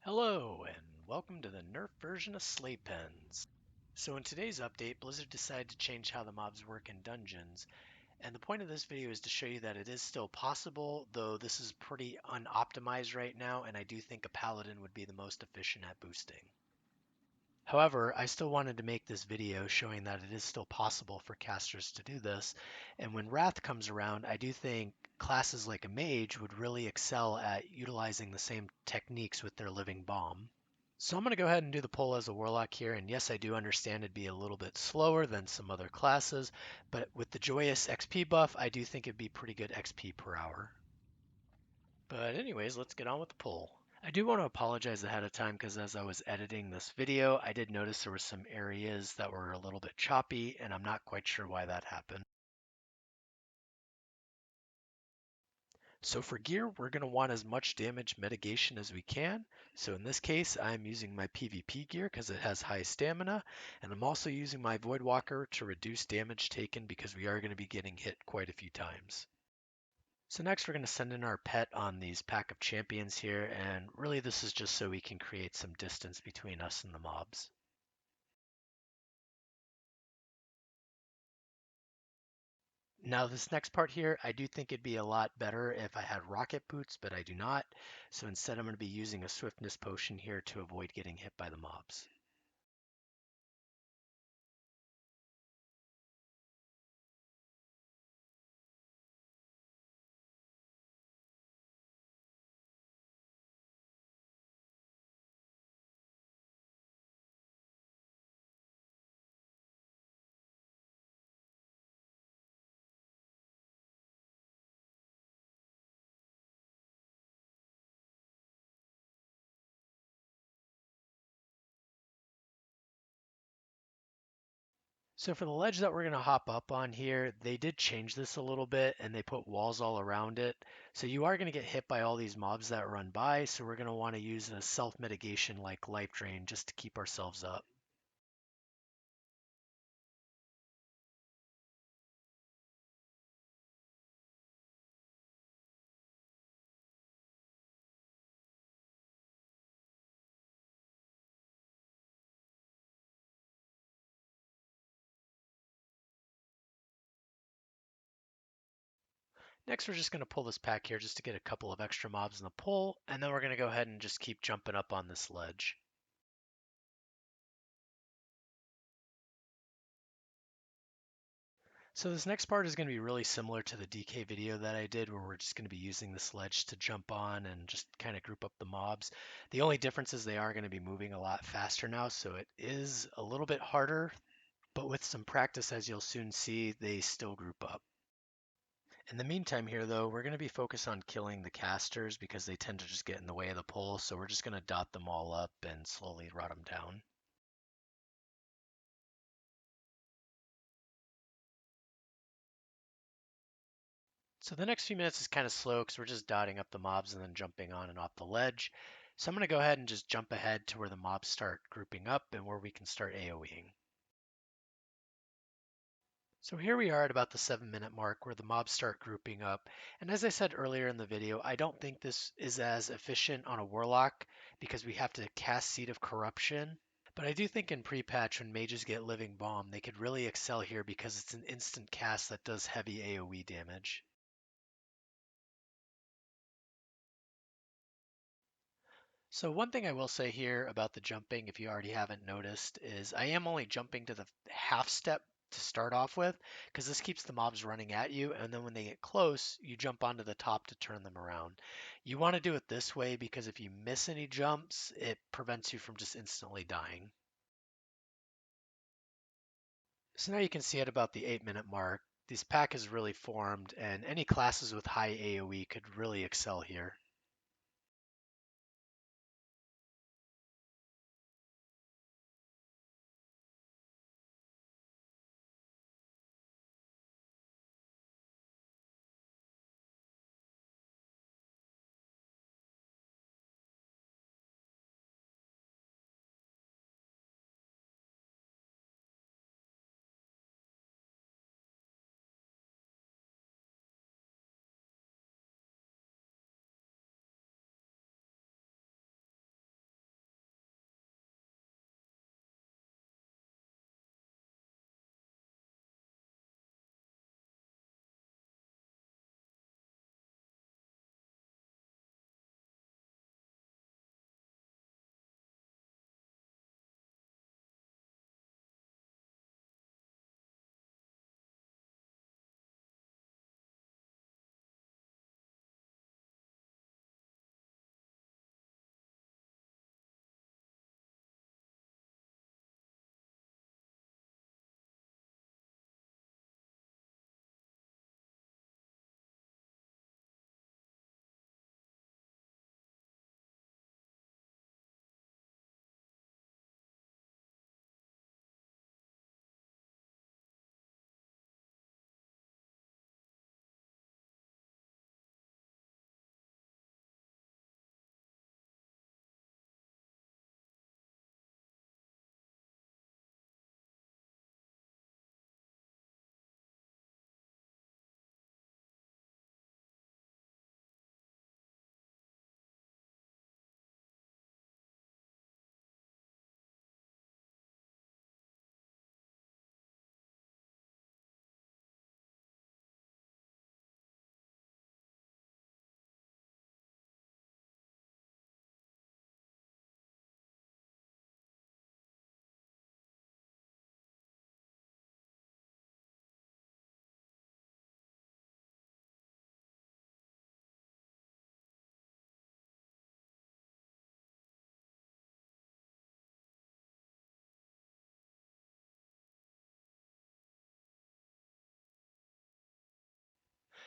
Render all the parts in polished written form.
Hello, and welcome to the Nerf version of Slave Pens. So in today's update, Blizzard decided to change how the mobs work in dungeons, and the point of this video is to show you that it is still possible, though this is pretty unoptimized right now, and I do think a Paladin would be the most efficient at boosting. However, I still wanted to make this video showing that it is still possible for casters to do this, and when Wrath comes around, I do think classes like a mage would really excel at utilizing the same techniques with their living bomb. So I'm going to go ahead and do the pull as a warlock here, and yes, I do understand it'd be a little bit slower than some other classes, but with the joyous XP buff, I do think it'd be pretty good XP per hour. But anyways, let's get on with the pull. I do want to apologize ahead of time because as I was editing this video, I did notice there were some areas that were a little bit choppy, and I'm not quite sure why that happened. So for gear, we're going to want as much damage mitigation as we can. So in this case, I'm using my PvP gear because it has high stamina, and I'm also using my Voidwalker to reduce damage taken because we are going to be getting hit quite a few times. So next we're going to send in our pet on these pack of champions here, and really this is just so we can create some distance between us and the mobs. Now this next part here, I do think it'd be a lot better if I had rocket boots, but I do not. So instead I'm going to be using a swiftness potion here to avoid getting hit by the mobs. So for the ledge that we're going to hop up on here, they did change this a little bit and they put walls all around it. So you are going to get hit by all these mobs that run by. So we're going to want to use a self-mitigation like life drain just to keep ourselves up. Next, we're just going to pull this pack here just to get a couple of extra mobs in the pull, and then we're going to go ahead and just keep jumping up on this ledge. So this next part is going to be really similar to the DK video that I did where we're just going to be using this ledge to jump on and just kind of group up the mobs. The only difference is they are going to be moving a lot faster now, so it is a little bit harder, but with some practice, as you'll soon see, they still group up. In the meantime here though, we're going to be focused on killing the casters because they tend to just get in the way of the pull, so we're just going to dot them all up and slowly rot them down. So the next few minutes is kind of slow because we're just dotting up the mobs and then jumping on and off the ledge. So I'm going to go ahead and just jump ahead to where the mobs start grouping up and where we can start AoEing. So here we are at about the 7-minute mark where the mobs start grouping up. And as I said earlier in the video, I don't think this is as efficient on a Warlock because we have to cast Seed of Corruption. But I do think in pre-patch when mages get Living Bomb, they could really excel here because it's an instant cast that does heavy AoE damage. So one thing I will say here about the jumping, if you already haven't noticed, is I am only jumping to the half step to start off with, because this keeps the mobs running at you, and then when they get close, you jump onto the top to turn them around. You want to do it this way because if you miss any jumps, it prevents you from just instantly dying. So now you can see at about the 8-minute mark, this pack is really formed, and any classes with high AoE could really excel here.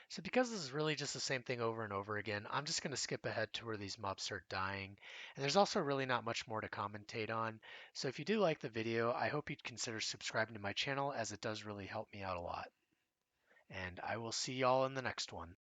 So because this is really just the same thing over and over again, I'm just going to skip ahead to where these mobs start dying. And there's also really not much more to commentate on. So if you do like the video, I hope you'd consider subscribing to my channel as it does really help me out a lot. And I will see y'all in the next one.